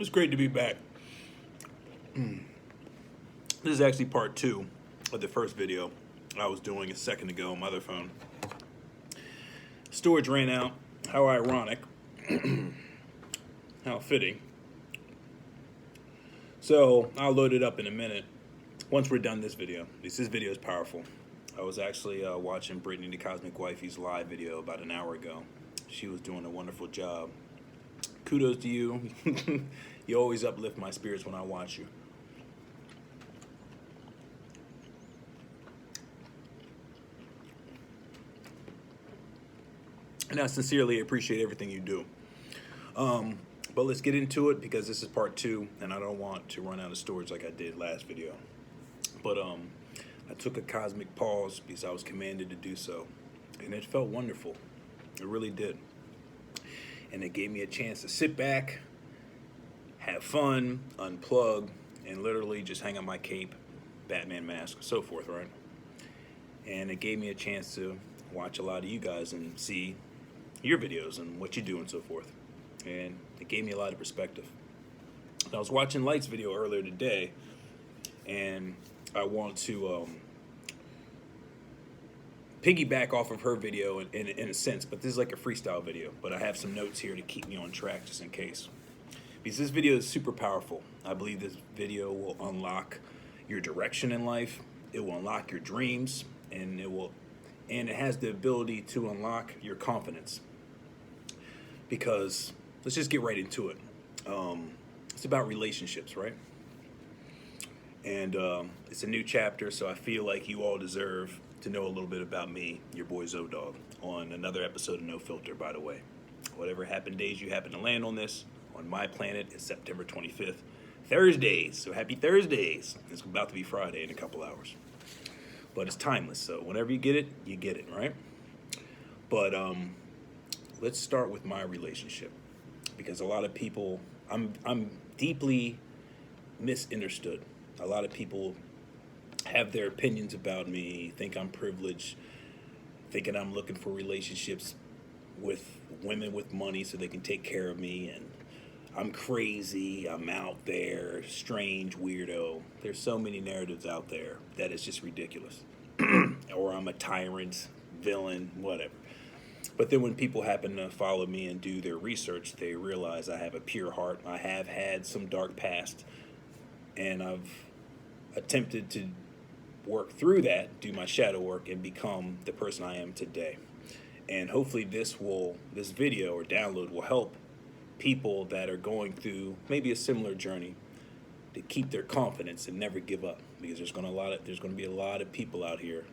It's great to be back. This is actually part two of the first video I was doing a second ago on my other phone. Storage ran out. How ironic. How fitting. So I'll load it up in a minute once we're done this video. This video is powerful. I was actually watching Brittany the Cosmic Wifey's live video about an hour ago. She was doing a wonderful job. Kudos to you. You always uplift my spirits when I watch you. And I sincerely appreciate everything you do. But let's get into it because this is part two and I don't want to run out of storage like I did last video. But I took a cosmic pause because I was commanded to do so. And it felt wonderful. It really did. And it gave me a chance to sit back, have fun, unplug, and literally just hang up my cape, Batman mask, so forth, right? And it gave me a chance to watch a lot of you guys and see your videos and what you do and so forth. And it gave me a lot of perspective. I was watching Light's video earlier today, and I want to piggyback off of her video in a sense, but this is like a freestyle video. But I have some notes here to keep me on track just in case. Because this video is super powerful. I believe this video will unlock your direction in life. It will unlock your dreams, and it has the ability to unlock your confidence. Because let's just get right into it. It's about relationships, right? And it's a new chapter, so I feel like you all deserve to know a little bit about me, your boy Zodog, on another episode of No Filter, by the way. Whatever happened days you happen to land on this, on my planet, it's September 25th. Thursdays, so happy Thursdays. It's about to be Friday in a couple hours. But it's timeless, so whenever you get it, right? But let's start with my relationship. Because a lot of people, I'm deeply misunderstood. A lot of people have their opinions about me, think I'm privileged, thinking I'm looking for relationships with women with money so they can take care of me, and I'm crazy, I'm out there, strange, weirdo. There's so many narratives out there that it's just ridiculous. Or I'm a tyrant, villain, whatever. But then when people happen to follow me and do their research, they realize I have a pure heart. I have had some dark past, and I've attempted to work through that, do my shadow work, and become the person I am today. And hopefully this video or download will help people that are going through maybe a similar journey to keep their confidence and never give up. Because there's going to be a lot of people out here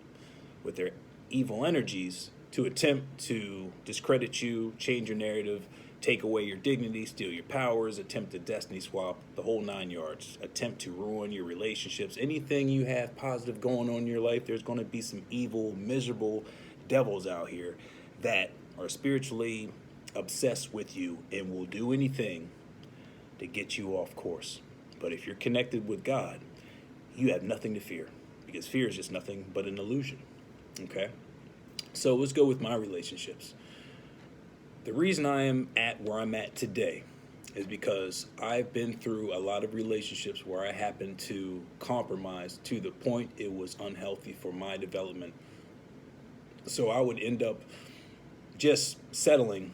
with their evil energies to attempt to discredit you, change your narrative, take away your dignity, steal your powers, attempt to destiny swap, the whole 9 yards, attempt to ruin your relationships. Anything you have positive going on in your life, there's going to be some evil, miserable devils out here that are spiritually obsessed with you and will do anything to get you off course. But if you're connected with God, you have nothing to fear, because fear is just nothing but an illusion. Okay? So let's go with my relationships. The reason I am at where I'm at today is because I've been through a lot of relationships where I happened to compromise to the point it was unhealthy for my development. So I would end up just settling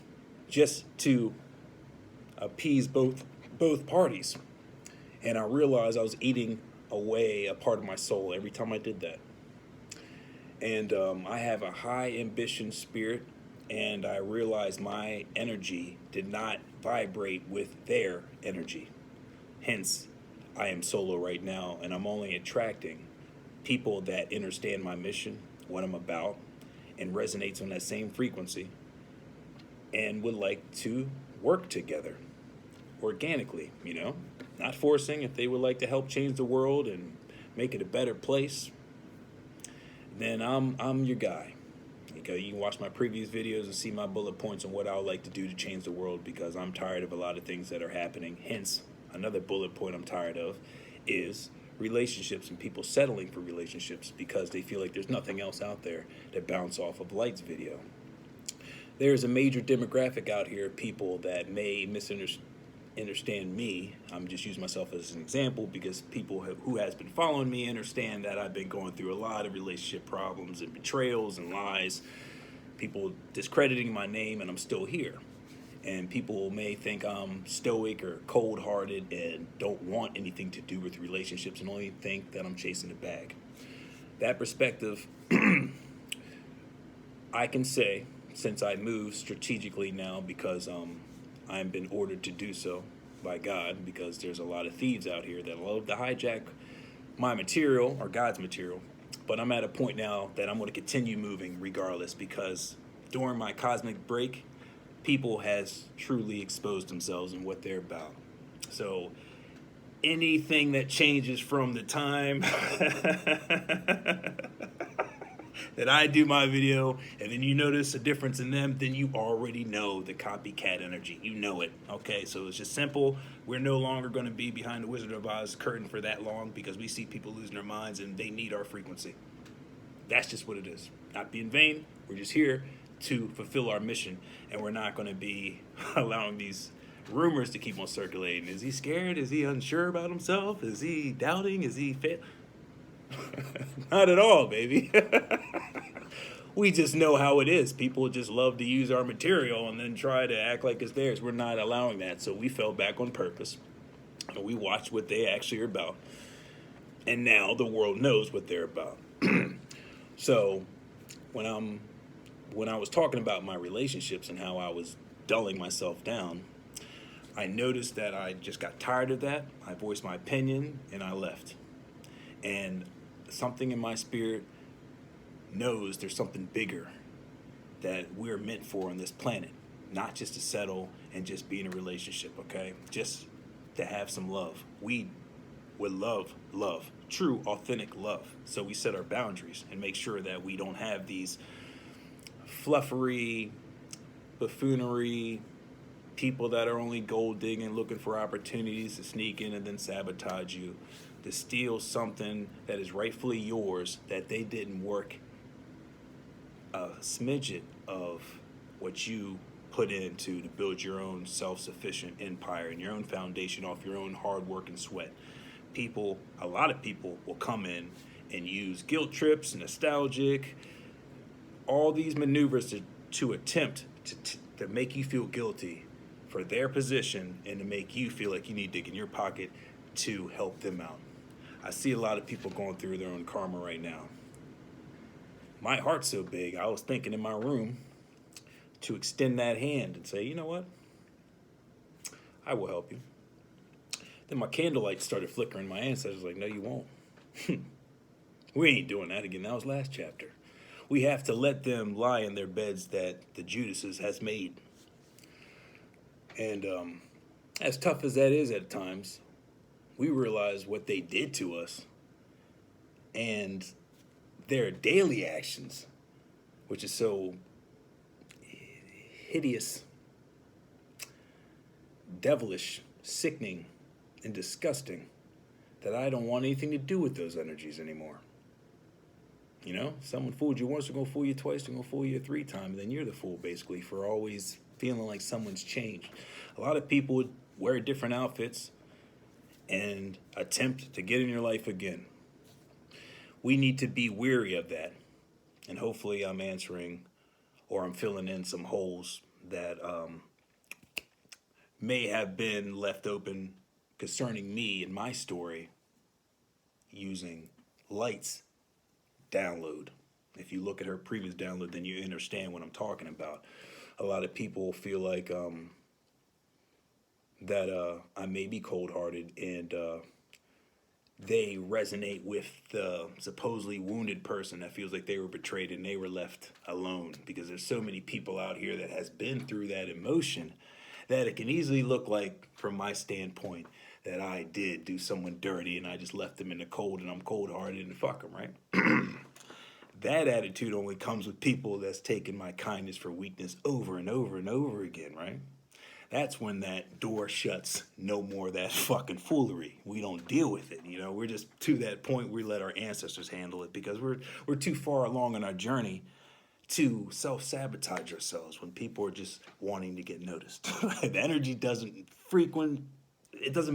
just to appease both parties. And I realized I was eating away a part of my soul every time I did that. And I have a high ambition spirit, and I realized my energy did not vibrate with their energy. Hence, I am solo right now, and I'm only attracting people that understand my mission, what I'm about, and resonates on that same frequency, and would like to work together organically, not forcing. If they would like to help change the world and make it a better place, then I'm your guy. Okay, you can watch my previous videos and see my bullet points on what I would like to do to change the world, because I'm tired of a lot of things that are happening. Hence, another bullet point I'm tired of is relationships and people settling for relationships because they feel like there's nothing else out there to bounce off of Light's video. There's a major demographic out here of people that may misunderstand understand me, I'm just using myself as an example because who has been following me understand that I've been going through a lot of relationship problems and betrayals and lies, people discrediting my name, and I'm still here. And people may think I'm stoic or cold hearted and don't want anything to do with relationships and only think that I'm chasing a bag. That perspective, I can say, since I move strategically now because I've been ordered to do so by God, because there's a lot of thieves out here that love to hijack my material or God's material. But I'm at a point now that I'm going to continue moving regardless, because during my cosmic break, people has truly exposed themselves and what they're about. So anything that changes from the time that I do my video and then you notice a difference in them, then you already know the copycat energy. You know it. Okay, so it's just simple. We're no longer going to be behind the Wizard of Oz curtain for that long, because we see people losing their minds and they need our frequency. That's just what it is. Not being vain. We're just here to fulfill our mission, and we're not going to be allowing these rumors to keep on circulating. Is he scared? Is he unsure about himself? Is he doubting? Is he fit? Not at all, baby. We just know how it is. People just love to use our material and then try to act like it's theirs. We're not allowing that, so we fell back on purpose. And we watched what they actually are about. And now the world knows what they're about. So when I was talking about my relationships and how I was dulling myself down, I noticed that I just got tired of that. I voiced my opinion and I left. And something in my spirit knows there's something bigger that we're meant for on this planet. Not just to settle and just be in a relationship, okay? Just to have some love. We would love, true, authentic love. So we set our boundaries and make sure that we don't have these fluffery, buffoonery people that are only gold digging, looking for opportunities to sneak in and then sabotage you, to steal something that is rightfully yours, that they didn't work a smidget of what you put into to build your own self-sufficient empire and your own foundation off your own hard work and sweat. A lot of people will come in and use guilt trips, nostalgic, all these maneuvers to attempt to make you feel guilty for their position and to make you feel like you need to dig in your pocket to help them out. I see a lot of people going through their own karma right now. My heart's so big, I was thinking in my room to extend that hand and say, you know what? I will help you. Then my candlelight started flickering. My ancestors were like, no, you won't. We ain't doing that again. That was last chapter. We have to let them lie in their beds that the Judases has made. And as tough as that is at times, we realize what they did to us and their daily actions, which is so hideous, devilish, sickening, and disgusting that I don't want anything to do with those energies anymore. You know, someone fooled you once, they're going to fool you twice, they're going to fool you 3 times, and then you're the fool, basically, for always feeling like someone's changed. A lot of people would wear different outfits and attempt to get in your life again. We need to be weary of that. And hopefully I'm answering, or I'm filling in some holes that may have been left open concerning me and my story using Light's download. If you look at her previous download, then you understand what I'm talking about. A lot of people feel like that I may be cold-hearted, and they resonate with the supposedly wounded person that feels like they were betrayed and they were left alone, because there's so many people out here that has been through that emotion that it can easily look like, from my standpoint, that I did do someone dirty and I just left them in the cold and I'm cold-hearted and fuck them, right? That attitude only comes with people that's taken my kindness for weakness over and over and over again, right? That's when that door shuts. No more of that fucking foolery. We don't deal with it, you know. We're just to that point we let our ancestors handle it, because we're too far along in our journey to self-sabotage ourselves when people are just wanting to get noticed. The energy it doesn't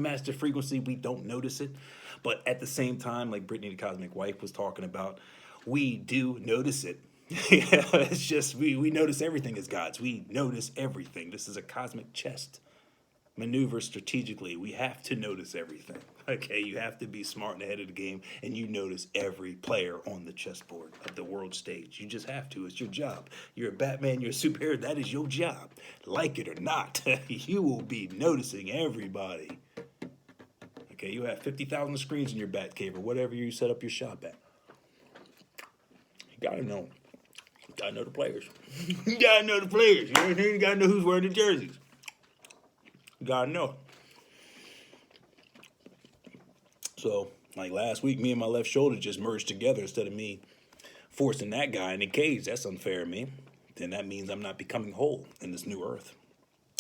match the frequency, we don't notice it. But at the same time, like Brittany the Cosmic Wife was talking about, we do notice it. It's just we notice everything as gods. We notice everything. This is a cosmic chess maneuver strategically. We have to notice everything. Okay, you have to be smart and ahead of the game, and you notice every player on the chessboard of the world stage. You just have to. It's your job. You're a Batman, you're a superhero. That is your job. Like it or not, you will be noticing everybody. Okay, you have 50,000 screens in your bat cave or whatever you set up your shop at. You gotta know. You gotta know the players. You gotta know the players. You know what I mean? You gotta know who's wearing the jerseys. You gotta know. So, like last week, me and my left shoulder just merged together instead of me forcing that guy in the cage. That's unfair to me. Then that means I'm not becoming whole in this new earth.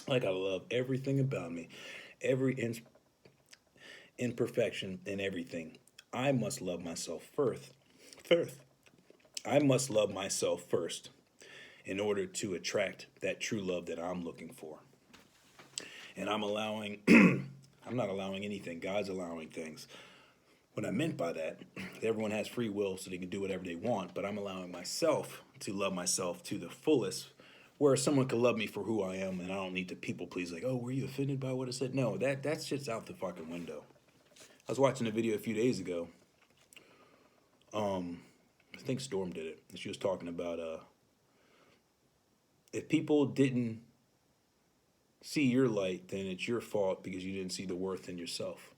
I gotta love everything about me, every imperfection in everything. I must love myself first. I must love myself first in order to attract that true love that I'm looking for. And I'm not allowing anything. God's allowing things. What I meant by that, everyone has free will so they can do whatever they want, but I'm allowing myself to love myself to the fullest, where someone can love me for who I am, and I don't need to people please, like, oh, were you offended by what I said? No, that shit's out the fucking window. I was watching a video a few days ago. I think Storm did it. She was talking about if people didn't see your light, then it's your fault because you didn't see the worth in yourself.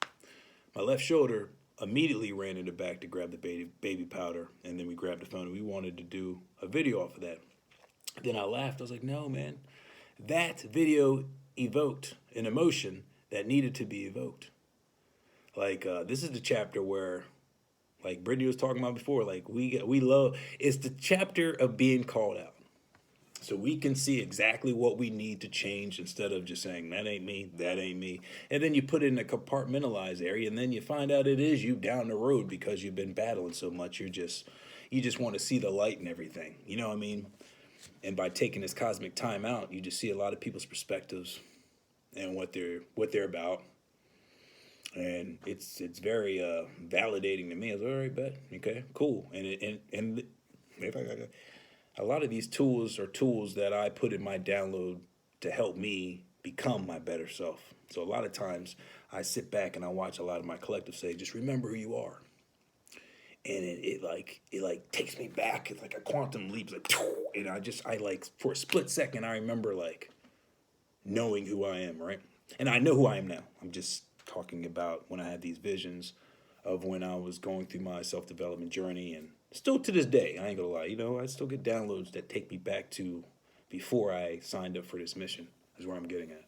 My left shoulder immediately ran in the back to grab the baby powder, and then we grabbed the phone and we wanted to do a video off of that. Then I laughed. I was like, no, man. That video evoked an emotion that needed to be evoked. Like, this is the chapter where, like Brittany was talking about before, like we love, it's the chapter of being called out. So we can see exactly what we need to change instead of just saying, that ain't me, that ain't me. And then you put it in a compartmentalized area, and then you find out it is you down the road because you've been battling so much. You just want to see the light and everything. You know what I mean? And by taking this cosmic time out, you just see a lot of people's perspectives and what they're about. And it's very validating to me. I was all right, bet, okay, cool. And a lot of these tools are tools that I put in my download to help me become my better self. So a lot of times I sit back and I watch a lot of my collective say, just remember who you are. And it takes me back. It's like a quantum leap. Like, and I like for a split second, I remember like knowing who I am, right? And I know who I am now. I'm just talking about when I had these visions of when I was going through my self-development journey, and still to this day, I ain't gonna lie, I still get downloads that take me back to before I signed up for this mission, is where I'm getting at.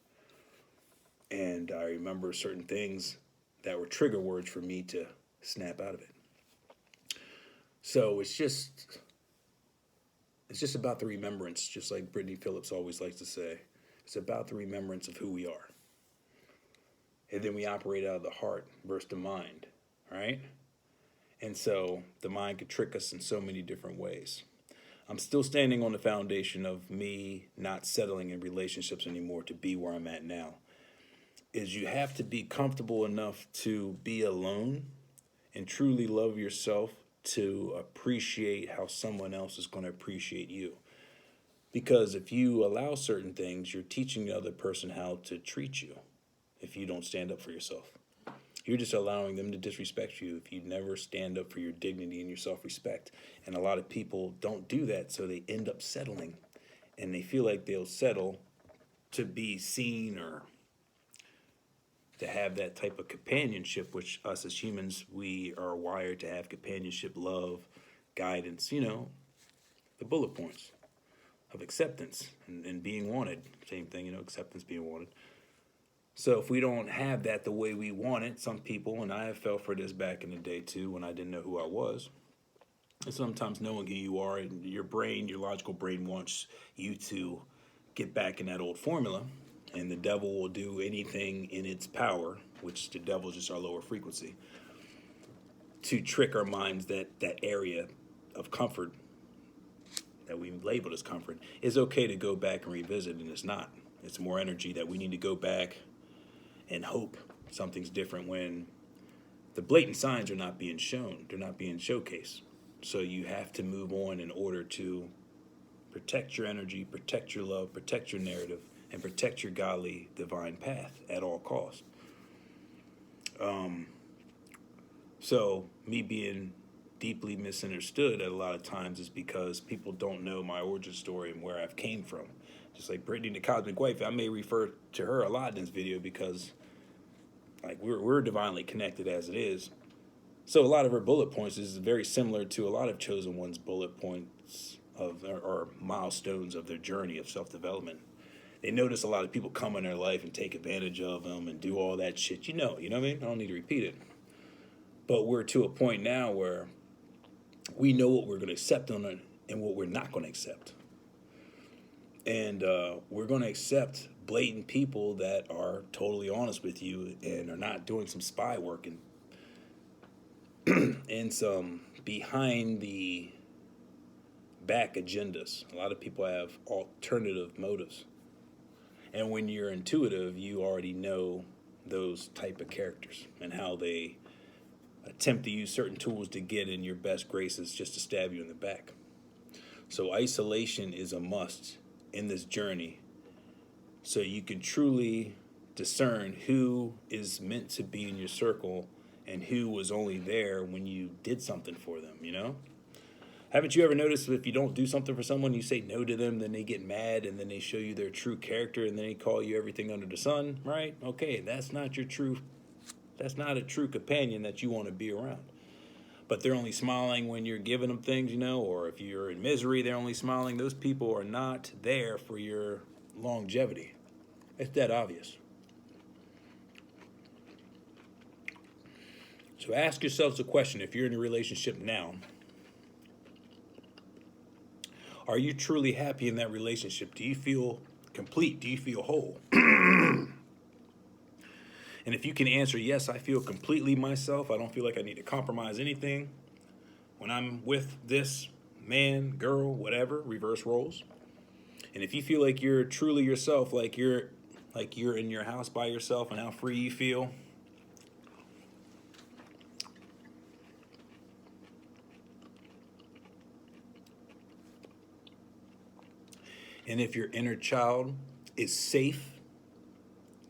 And I remember certain things that were trigger words for me to snap out of it. So it's just about the remembrance, just like Brittany Phillips always likes to say. It's about the remembrance of who we are. And then we operate out of the heart versus the mind, right? And so the mind could trick us in so many different ways. I'm still standing on the foundation of me not settling in relationships anymore to be where I'm at now. Is you have to be comfortable enough to be alone and truly love yourself to appreciate how someone else is going to appreciate you. Because if you allow certain things, you're teaching the other person how to treat you if you don't stand up for yourself. You're just allowing them to disrespect you if you never stand up for your dignity and your self-respect. And a lot of people don't do that, so they end up settling. And they feel like they'll settle to be seen or to have that type of companionship, which us as humans, we are wired to have companionship, love, guidance, the bullet points of acceptance and being wanted. Same thing, acceptance, being wanted. So if we don't have that the way we want it, some people, and I have fell for this back in the day too, when I didn't know who I was, and sometimes knowing who you are, and your logical brain wants you to get back in that old formula, and the devil will do anything in its power, which the devil is just our lower frequency, to trick our minds that area of comfort that we labeled as comfort, it's okay to go back and revisit, and it's not. It's more energy that we need to go back and hope something's different when the blatant signs are not being shown. They're not being showcased. So you have to move on in order to protect your energy, protect your love, protect your narrative, and protect your godly divine path at all costs. So me being deeply misunderstood at a lot of times is because people don't know my origin story and where I've came from. Just like Brittany, the cosmic wife, I may refer to her a lot in this video because like we're divinely connected as it is. So a lot of her bullet points is very similar to a lot of chosen ones' bullet points of or milestones of their journey of self-development. They notice a lot of people come in their life and take advantage of them and do all that shit. You know what I mean? I don't need to repeat it. But we're to a point now where we know what we're going to accept on it and what we're not going to accept. And we're going to accept blatant people that are totally honest with you and are not doing some spy work and some behind the back agendas. A lot of people have alternative motives. And when you're intuitive, you already know those type of characters and how they attempt to use certain tools to get in your best graces just to stab you in the back. So isolation is a must in this journey so you can truly discern who is meant to be in your circle and who was only there when you did something for them, you know? Haven't you ever noticed that if you don't do something for someone, you say no to them, then they get mad and then they show you their true character and then they call you everything under the sun, right? Okay, that's not a true companion that you want to be around. But they're only smiling when you're giving them things, you know, or if you're in misery, they're only smiling. Those people are not there for your longevity. It's that obvious. So ask yourselves a question. If you're in a relationship now, are you truly happy in that relationship? Do you feel complete? Do you feel whole? And if you can answer, yes, I feel completely myself. I don't feel like I need to compromise anything when I'm with this man, girl, whatever, reverse roles. And if you feel like you're truly yourself, like you're in your house by yourself and how free you feel, and if your inner child is safe,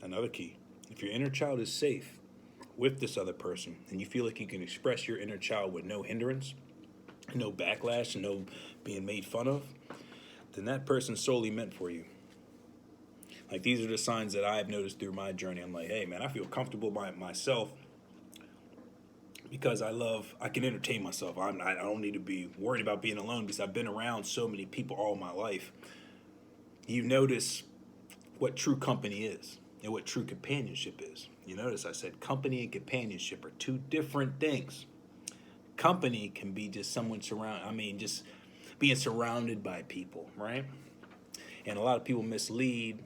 another key, if your inner child is safe with this other person and you feel like you can express your inner child with no hindrance, no backlash, no being made fun of, then that person's solely meant for you. Like these are the signs that I've noticed through my journey. I'm like, hey man, I feel comfortable by myself because I can entertain myself. I don't need to be worried about being alone because I've been around so many people all my life. You notice what true company is and what true companionship is. You notice I said company and companionship are two different things. Company can be just someone just being surrounded by people, right? And a lot of people mislead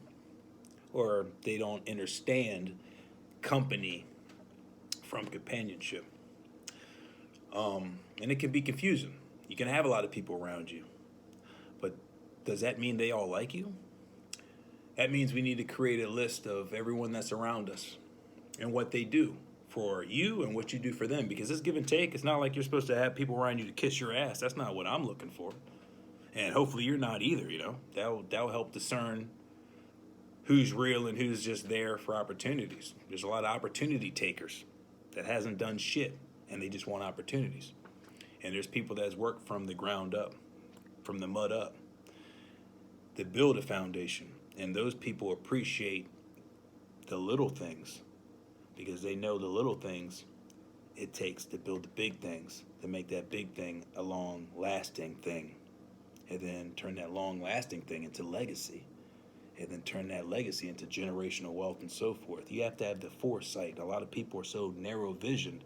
or they don't understand company from companionship. And it can be confusing. You can have a lot of people around you, but does that mean they all like you? That means we need to create a list of everyone that's around us and what they do for you and what you do for them. Because it's give and take. It's not like you're supposed to have people around you to kiss your ass. That's not what I'm looking for. And hopefully you're not either, you know. That'll help discern who's real and who's just there for opportunities. There's a lot of opportunity takers that hasn't done shit and they just want opportunities. And there's people that's worked from the ground up, from the mud up, that build a foundation. And those people appreciate the little things because they know the little things it takes to build the big things, to make that big thing a long-lasting thing, and then turn that long-lasting thing into legacy, and then turn that legacy into generational wealth and so forth. You have to have the foresight. A lot of people are so narrow-visioned,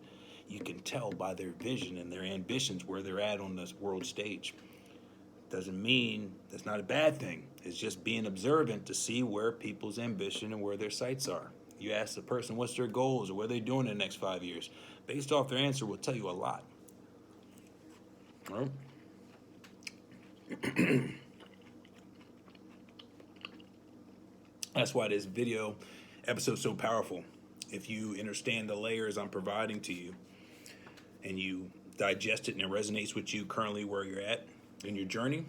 you can tell by their vision and their ambitions where they're at on this world stage. Doesn't mean that's not a bad thing. It's just being observant to see where people's ambition and where their sights are. You ask the person what's their goals or what are they doing in the next 5 years. Based off their answer will tell you a lot. All right? That's why this video episode is so powerful. If you understand the layers I'm providing to you and you digest it and it resonates with you currently where you're at in your journey,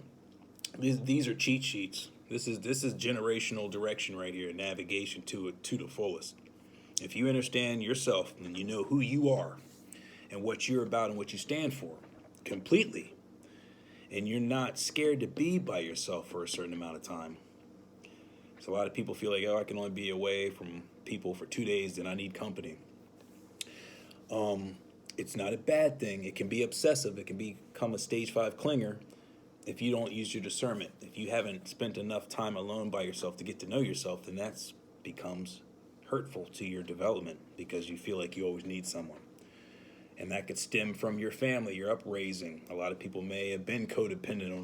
these are cheat sheets. This is generational direction right here, navigation to it to the fullest. If you understand yourself and you know who you are and what you're about and what you stand for completely, and you're not scared to be by yourself for a certain amount of time. So a lot of people feel like, oh, I can only be away from people for 2 days, then I need company. It's not a bad thing. It can be obsessive. It can become a stage 5 clinger if you don't use your discernment. If you haven't spent enough time alone by yourself to get to know yourself, then that becomes hurtful to your development because you feel like you always need someone. And that could stem from your family, your upraising. A lot of people may have been codependent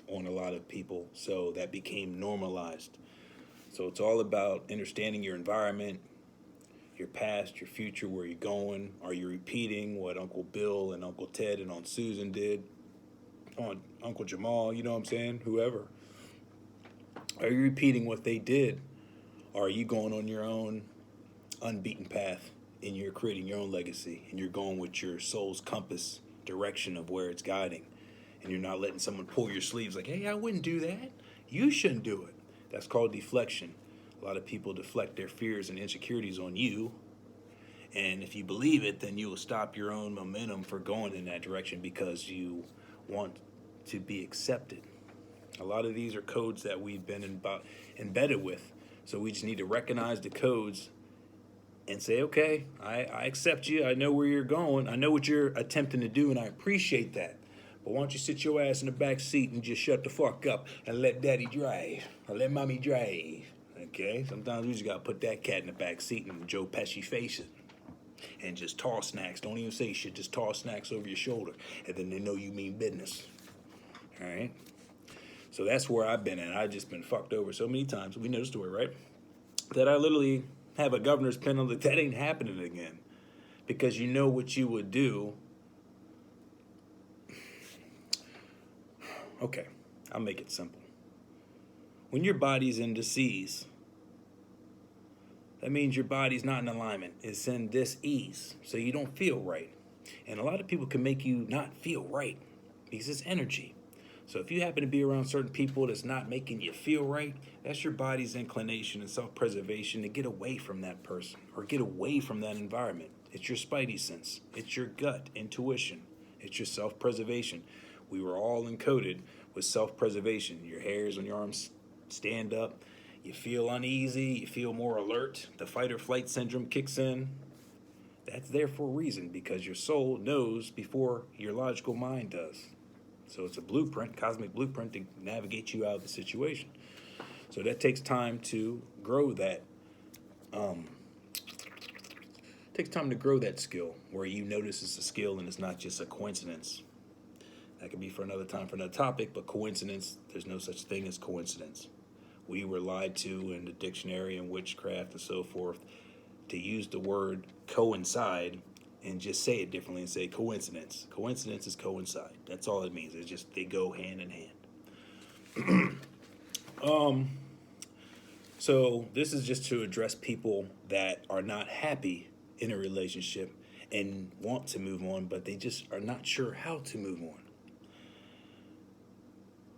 on a lot of people, so that became normalized. So it's all about understanding your environment, your past, your future, where you're going. Are you repeating what Uncle Bill and Uncle Ted and Aunt Susan did? On Uncle Jamal, you know what I'm saying? Whoever. Are you repeating what they did? Or are you going on your own unbeaten path and you're creating your own legacy and you're going with your soul's compass direction of where it's guiding? And you're not letting someone pull your sleeves like, hey, I wouldn't do that. You shouldn't do it. That's called deflection. A lot of people deflect their fears and insecurities on you. And if you believe it, then you will stop your own momentum for going in that direction because you want to be accepted. A lot of these are codes that we've been embedded with. So we just need to recognize the codes and say, okay, I accept you. I know where you're going. I know what you're attempting to do, and I appreciate that. But why don't you sit your ass in the back seat and just shut the fuck up and let daddy drive or let mommy drive, okay? Sometimes we just got to put that cat in the back seat and Joe Pesci face it and just toss snacks. Don't even say shit. Just toss snacks over your shoulder, and then they know you mean business, all right? So that's where I've been at. I've just been fucked over so many times. We know the story, right? That I literally have a governor's pen on that ain't happening again. Because you know what you would do. Okay, I'll make it simple. When your body's in disease, that means your body's not in alignment. It's in dis-ease, so you don't feel right. And a lot of people can make you not feel right because it's energy. So if you happen to be around certain people that's not making you feel right, that's your body's inclination and self-preservation to get away from that person or get away from that environment. It's your spidey sense. It's your gut intuition. It's your self-preservation. We were all encoded with self-preservation. Your hairs on your arms stand up. You feel uneasy. You feel more alert. The fight or flight syndrome kicks in. That's there for a reason because your soul knows before your logical mind does. So it's a blueprint, cosmic blueprint to navigate you out of the situation. So that takes time to grow that. Takes time to grow that skill where you notice it's a skill and it's not just a coincidence. That could be for another time, for another topic, but coincidence, there's no such thing as coincidence. We were lied to in the dictionary and witchcraft and so forth to use the word coincide and just say it differently and say coincidence. Coincidence is coincide. That's all it means. It's just they go hand in hand. So this is just to address people that are not happy in a relationship and want to move on, but they just are not sure how to move on.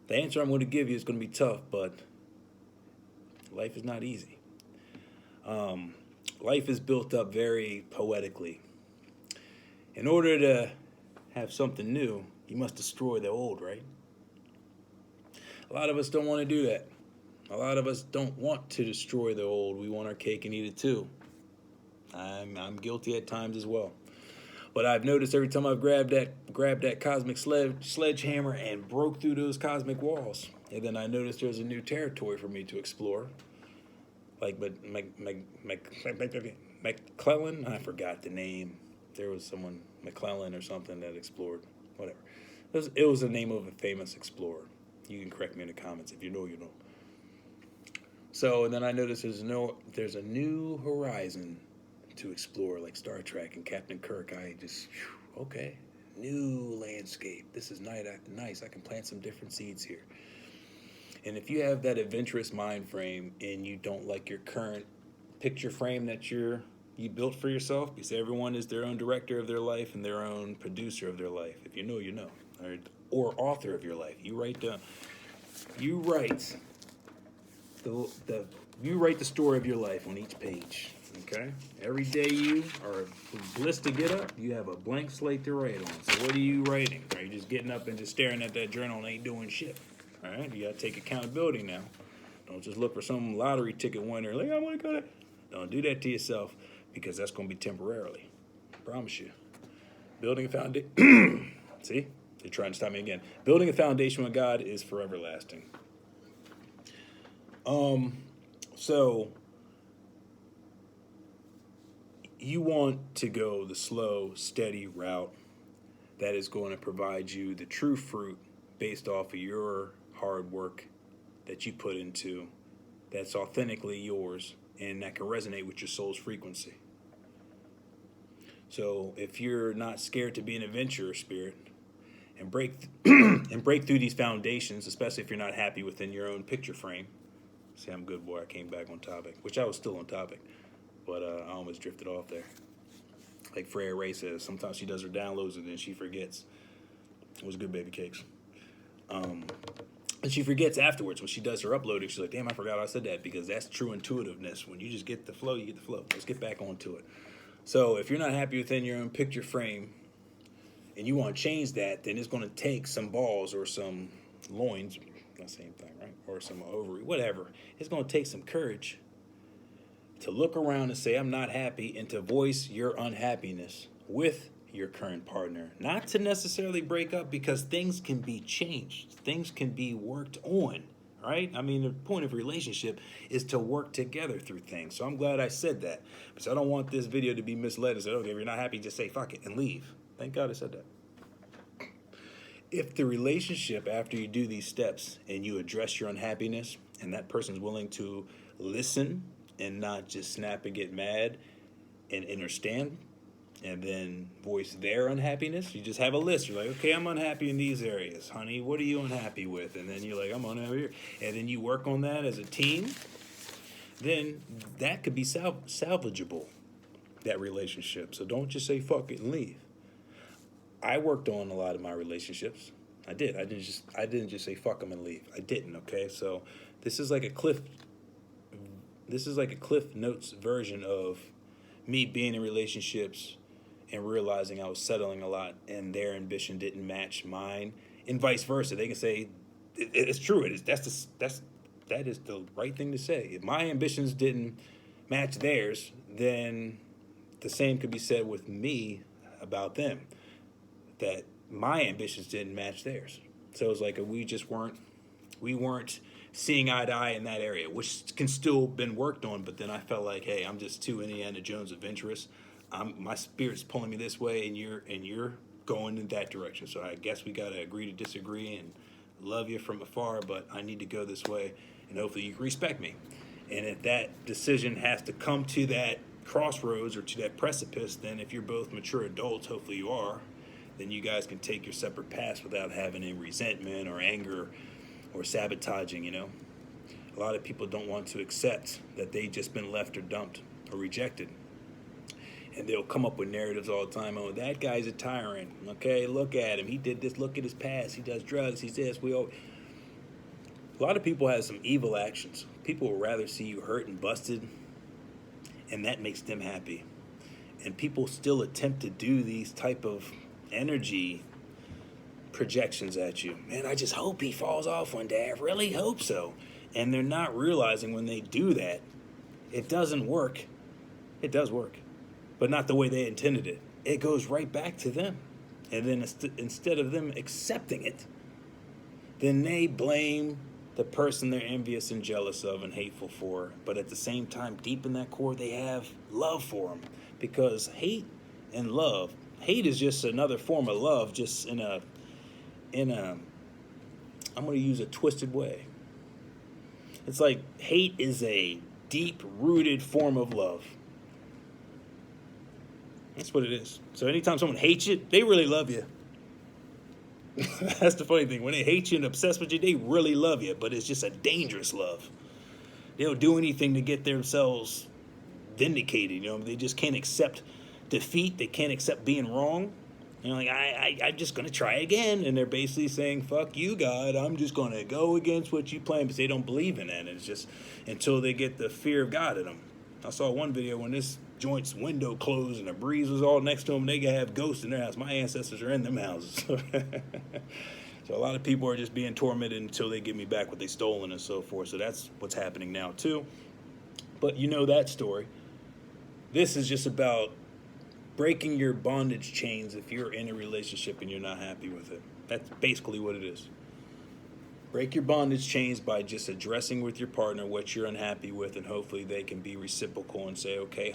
The answer I'm going to give you is going to be tough, but life is not easy. Life is built up very poetically. In order to have something new, you must destroy the old, right? A lot of us don't want to do that. A lot of us don't want to destroy the old. We want our cake and eat it too. I'm guilty at times as well. But I've noticed every time I've grabbed that cosmic sledgehammer and broke through those cosmic walls, and then I noticed there's a new territory for me to explore. Like, but McClellan, I forgot the name. There was someone, McClellan or something, that explored. Whatever. It was the name of a famous explorer. You can correct me in the comments if you know, you know. So, and then I noticed there's a new horizon to explore, like Star Trek and Captain Kirk. Okay, new landscape. This is nice. I can plant some different seeds here. And if you have that adventurous mind frame and you don't like your current picture frame that you built for yourself, because everyone is their own director of their life and their own producer of their life. If you know, you know. Or author of your life. You write the story of your life on each page. Okay? Every day you are blessed to get up, you have a blank slate to write on. So what are you writing? Are you just getting up and just staring at that journal and ain't doing shit? All right? You got to take accountability now. Don't just look for some lottery ticket winner. Like, I want to go there. Don't do that to yourself, because that's going to be temporarily. I promise you. Building a foundation. See? They're trying to stop me again. Building a foundation with God is forever lasting. So you want to go the slow, steady route that is going to provide you the true fruit based off of your hard work that you put into, that's authentically yours and that can resonate with your soul's frequency. So if you're not scared to be an adventurer spirit and break through these foundations, especially if you're not happy within your own picture frame. See, I'm a good boy. I came back on topic, which I was still on topic, but I almost drifted off there. Like Freya Ray says, sometimes she does her downloads and then she forgets. It was good, baby cakes. And she forgets afterwards when she does her uploading. She's like, damn, I forgot I said that, because that's true intuitiveness. When you just get the flow, you get the flow. Let's get back onto it. So if you're not happy within your own picture frame and you want to change that, then it's going to take some balls or some loins, not the same thing, right? Or some ovary, whatever. It's going to take some courage to look around and say, I'm not happy, and to voice your unhappiness with your current partner. Not to necessarily break up, because things can be changed. Things can be worked on, right? I mean, the point of relationship is to work together through things. So I'm glad I said that, because I don't want this video to be misled and say, okay, if you're not happy, just say fuck it and leave. Thank God I said that. If the relationship, after you do these steps and you address your unhappiness, and that person's willing to listen and not just snap and get mad and understand and then voice their unhappiness, you just have a list. You're like, okay, I'm unhappy in these areas. Honey, what are you unhappy with? And then you're like, I'm unhappy here. And then you work on that as a team. Then that could be salvageable, that relationship. So don't just say fuck it and leave. I worked on a lot of my relationships. I did. I didn't just say fuck them and leave. I didn't, okay? So this is like a Cliff Notes version of me being in relationships and realizing I was settling a lot and their ambition didn't match mine, and vice versa. They can say it's true. It is. That is the right thing to say. If my ambitions didn't match theirs, then the same could be said with me about them, that my ambitions didn't match theirs. So it was like we weren't seeing eye to eye in that area, which can still been worked on. But then I felt like, hey, I'm just too Indiana Jones adventurous. My spirit's pulling me this way, and you're going in that direction. So I guess we gotta agree to disagree, and love you from afar, but I need to go this way, and hopefully you can respect me. And if that decision has to come to that crossroads or to that precipice, then if you're both mature adults, hopefully you are, then you guys can take your separate paths without having any resentment or anger or sabotaging, you know. A lot of people don't want to accept that they've just been left or dumped or rejected. And they'll come up with narratives all the time. Oh, that guy's a tyrant. Okay, look at him. He did this. Look at his past. He does drugs. He's this. A lot of people have some evil actions. People would rather see you hurt and busted, and that makes them happy. And people still attempt to do these type of energy projections at you. Man, I just hope he falls off one day. I really hope so. And they're not realizing when they do that, it doesn't work. It does work, but not the way they intended it. It goes right back to them. And then instead of them accepting it, then they blame the person they're envious and jealous of and hateful for. But at the same time, deep in that core, they have love for them. Because hate is just another form of love, just in a I'm going to use a twisted way. It's like hate is a deep-rooted form of love. That's what it is. So anytime someone hates you, they really love you. That's the funny thing. When they hate you and obsessed with you, they really love you, but it's just a dangerous love. They'll do anything to get themselves vindicated. They just can't accept defeat. They can't accept being wrong. Like, I'm just going to try again. And they're basically saying, fuck you, God. I'm just going to go against what you plan, because they don't believe in that. And it's just until they get the fear of God in them. I saw one video when this joint's window closed and the breeze was all next to them. They could have ghosts in their house. My ancestors are in them houses. So a lot of people are just being tormented until they give me back what they stolen and so forth. So that's what's happening now too. But you know that story. This is just about breaking your bondage chains if you're in a relationship and you're not happy with it. That's basically what it is. Break your bondage chains by just addressing with your partner what you're unhappy with, and hopefully they can be reciprocal and say, okay,